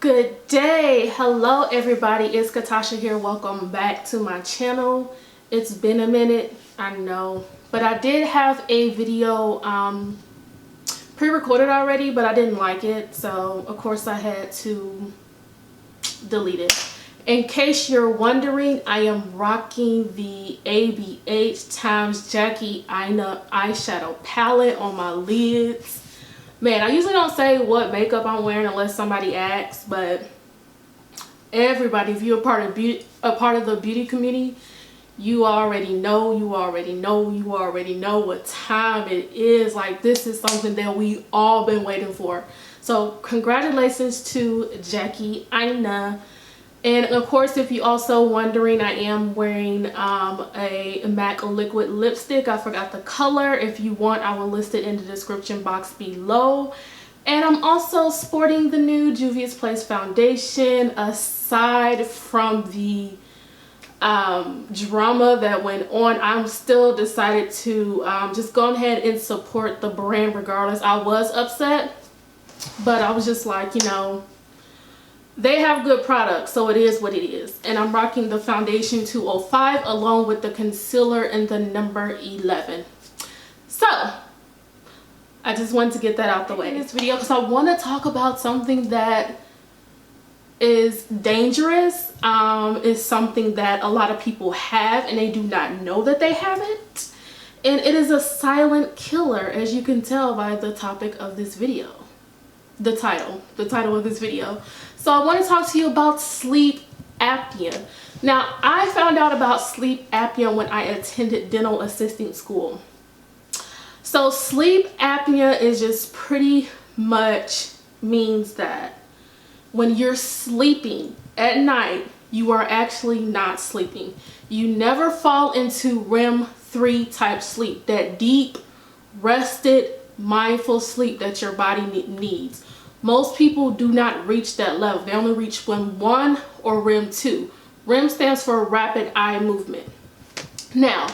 Good day. Hello everybody, it's Katasha here. Welcome back to my channel. It's been a minute, I know, but I did have a video pre-recorded already, but I didn't like it, so of course I had to delete it. In case you're wondering, I am rocking the ABH times Jackie Aina eyeshadow palette on my lids. Man, I usually don't say what makeup I'm wearing unless somebody asks, but everybody, if you're a part of the beauty community, you already know what time it is. Like, this is something that we all been waiting for. So congratulations to Jackie Aina. And of course, if you're also wondering, I am wearing a MAC liquid lipstick. I forgot the color. If you want, I will list it in the description box below. And I'm also sporting the new Juvia's Place foundation. Aside from the drama that went on, I'm still decided to just go ahead and support the brand regardless. I was upset, but I was just like, you know, they have good products, so it is what it is. And I'm rocking the foundation 205 along with the concealer in the number 11. So I just wanted to get that out the way in this video because I want to talk about something that is dangerous. Is something that a lot of people have and they do not know that they have it. And it is a silent killer, as you can tell by the topic of this video. The title of this video. So I want to talk to you about sleep apnea. Now, I found out about sleep apnea when I attended dental assisting school. So sleep apnea is just pretty much means that when you're sleeping at night, you are actually not sleeping. You never fall into REM 3 type sleep, that deep, rested, mindful sleep that your body needs. Most people do not reach that level. They only reach REM 1 or REM 2. REM stands for rapid eye movement. Now,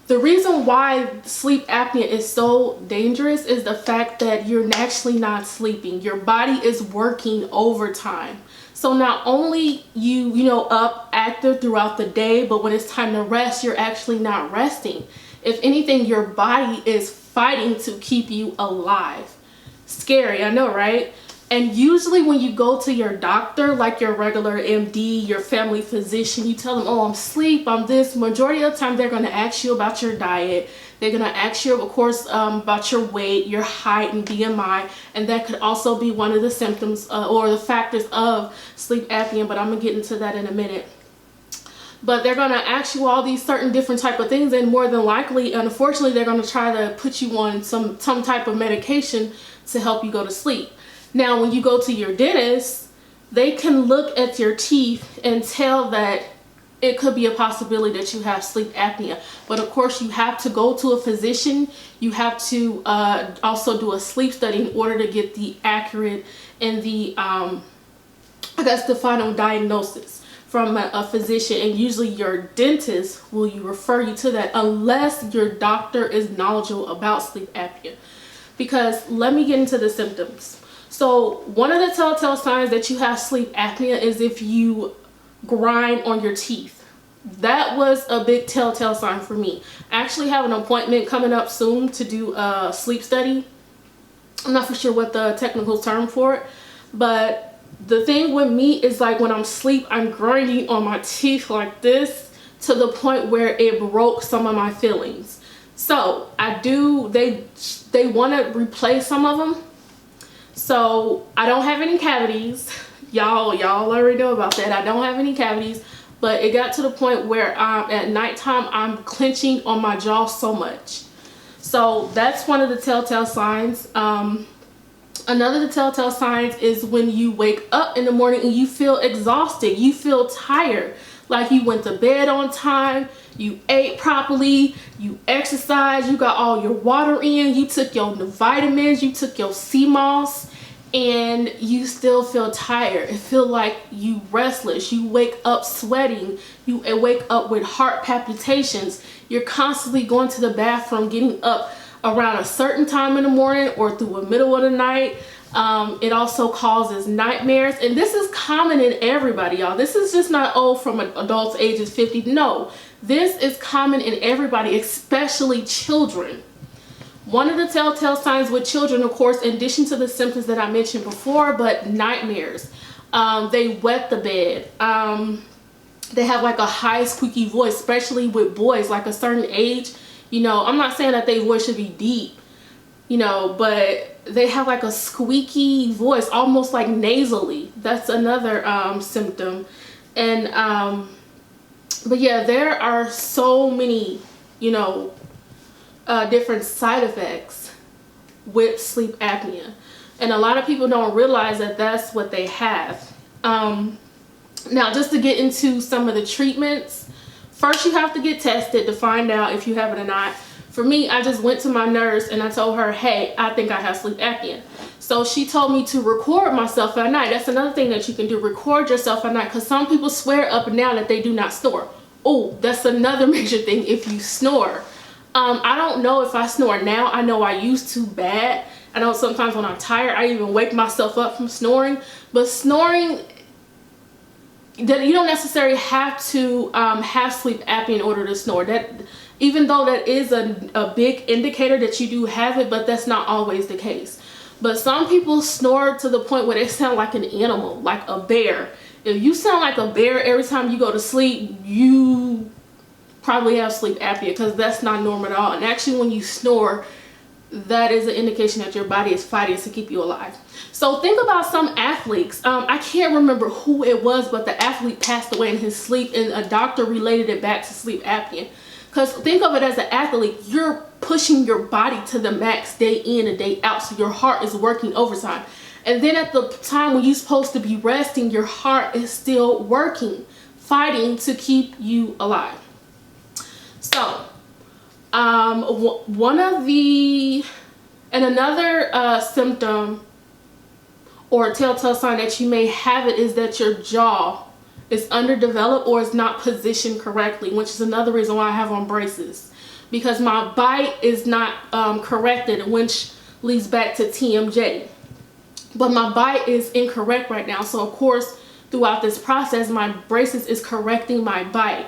the reason why sleep apnea is so dangerous is the fact that you're actually not sleeping. Your body is working overtime. So not only you know, up active throughout the day, but when it's time to rest, you're actually not resting. If anything, your body is fighting to keep you alive. Scary, I know, right? And usually when you go to your doctor, like your regular MD, your family physician, you tell them, oh, I'm asleep, I'm this. Majority of the time, they're going to ask you about your diet. They're going to ask you, of course, about your weight, your height, and BMI. And that could also be one of the symptoms or the factors of sleep apnea. But I'm going to get into that in a minute. But they're going to ask you all these certain different type of things. And more than likely, unfortunately, they're going to try to put you on some type of medication to help you go to sleep. Now, when you go to your dentist, they can look at your teeth and tell that it could be a possibility that you have sleep apnea. But of course, you have to go to a physician. You have to also do a sleep study in order to get the accurate and the, I guess, the final diagnosis from a physician. And usually your dentist will refer you to that unless your doctor is knowledgeable about sleep apnea. Because let me get into the symptoms. So one of the telltale signs that you have sleep apnea is if you grind on your teeth. That was a big telltale sign for me. I actually have an appointment coming up soon to do a sleep study. I'm not for sure what the technical term for it, but the thing with me is, like, when I'm asleep, I'm grinding on my teeth like this to the point where it broke some of my fillings. So they want to replace some of them. So I don't have any cavities. Y'all already know about that. I don't have any cavities, but it got to the point where at nighttime, I'm clenching on my jaw so much. So that's one of the telltale signs. Another of the telltale signs is when you wake up in the morning and you feel exhausted. You feel tired. Like you went to bed on time, you ate properly, you exercised, you got all your water in, you took your vitamins, you took your sea moss, and you still feel tired. It feels like you restless. You wake up sweating. You wake up with heart palpitations. You're constantly going to the bathroom, getting up around a certain time in the morning or through the middle of the night. It also causes nightmares, and this is common in everybody, y'all. This is just not from adults ages 50. No, this is common in everybody, especially children. One of the telltale signs with children, of course, in addition to the symptoms that I mentioned before, but nightmares. They wet the bed. They have like a high squeaky voice, especially with boys, like a certain age. You know, I'm not saying that their voice should be deep, you know, but they have like a squeaky voice, almost like nasally. That's another symptom. And but yeah, there are so many, you know, different side effects with sleep apnea, and a lot of people don't realize that that's what they have. Now, just to get into some of the treatments, first you have to get tested to find out if you have it or not. For me, I just went to my nurse and I told her, hey, I think I have sleep apnea. So she told me to record myself at night. That's another thing that you can do, record yourself at night, because some people swear up and down that they do not snore. Oh, that's another major thing if you snore. I don't know if I snore now. I know I used to bad. I know sometimes when I'm tired, I even wake myself up from snoring. But snoring, that you don't necessarily have to have sleep apnea in order to snore. That, even though that is a big indicator that you do have it, but that's not always the case. But some people snore to the point where they sound like an animal, like a bear. If you sound like a bear every time you go to sleep, you probably have sleep apnea, because that's not normal at all. And actually, when you snore, that is an indication that your body is fighting to keep you alive. So think about some athletes. I can't remember who it was, but the athlete passed away in his sleep, and a doctor related it back to sleep apnea. Because think of it as an athlete, you're pushing your body to the max day in and day out, so your heart is working overtime. And then at the time when you're supposed to be resting, your heart is still working, fighting to keep you alive. So one of the, and another symptom or telltale sign that you may have it is that your jaw is underdeveloped or is not positioned correctly, which is another reason why I have on braces, because my bite is not corrected, which leads back to TMJ. But my bite is incorrect right now, so of course throughout this process my braces is correcting my bite.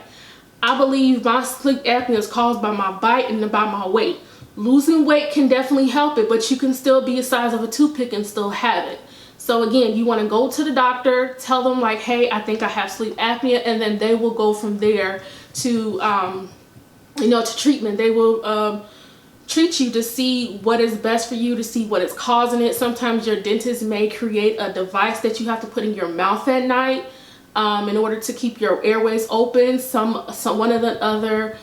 I believe my sleep apnea is caused by my bite and by my weight. Losing weight can definitely help it, but you can still be the size of a toothpick and still have it. So again, you want to go to the doctor, tell them like, hey, I think I have sleep apnea, and then they will go from there to, you know, to treatment. They will treat you to see what is best for you, to see what is causing it. Sometimes your dentist may create a device that you have to put in your mouth at night in order to keep your airways open. One of the other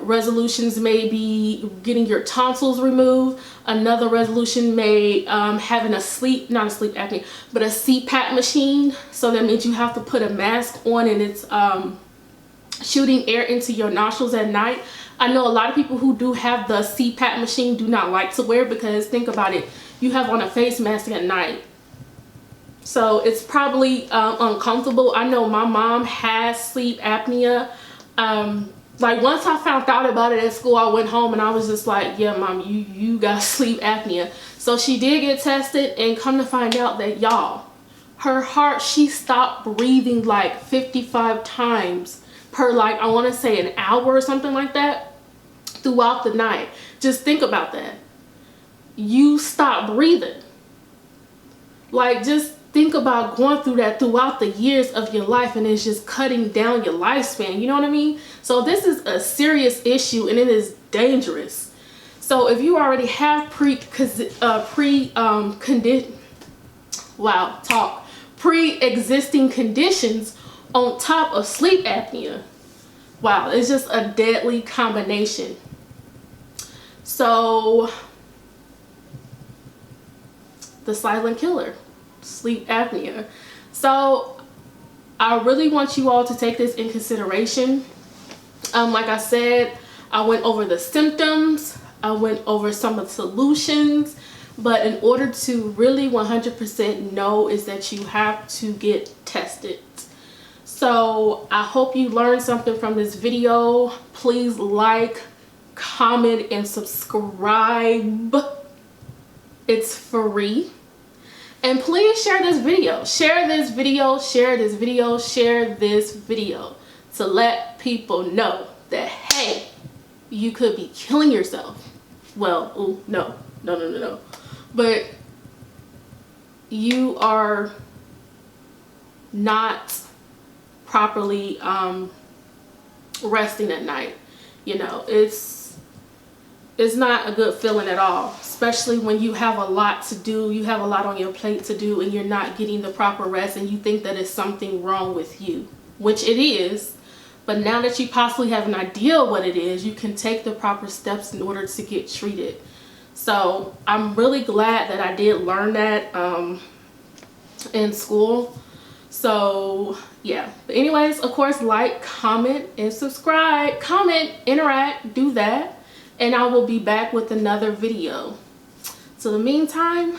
resolutions may be getting your tonsils removed. Another resolution may having not a sleep apnea, but a CPAP machine. So that means you have to put a mask on and it's shooting air into your nostrils at night. I know a lot of people who do have the CPAP machine do not like to wear it, because think about it, you have on a face mask at night. So it's probably uncomfortable. I know my mom has sleep apnea. Like once I found out about it at school, I went home and I was just like, yeah, mom, you got sleep apnea. So she did get tested, and come to find out that, y'all, her heart, she stopped breathing like 55 times per, like, I want to say an hour or something like that throughout the night. Just think about that. You stop breathing. Like, just think about going through that throughout the years of your life, and it's just cutting down your lifespan. You know what I mean? So this is a serious issue, and it is dangerous. So if you already have pre-existing conditions on top of sleep apnea, wow, it's just a deadly combination. So the silent killer, sleep apnea. So I really want you all to take this in consideration. Like I said, I went over the symptoms, I went over some of the solutions, but in order to really 100% know is that you have to get tested. So I hope you learned something from this video. Please like, comment, and subscribe. It's free. And please share this video. Share this video, share this video, share this video to let people know that, hey, you could be killing yourself. Well, ooh, no. But you are not properly resting at night. You know, it's not a good feeling at all, especially when you have a lot to do, you have a lot on your plate to do, and you're not getting the proper rest, and you think that it's something wrong with you, which it is. But now that you possibly have an idea what it is, you can take the proper steps in order to get treated. So I'm really glad that I did learn that in school. So yeah, but anyways, of course, like, comment, and subscribe. Comment, interact, do that, and I will be back with another video. So in the meantime,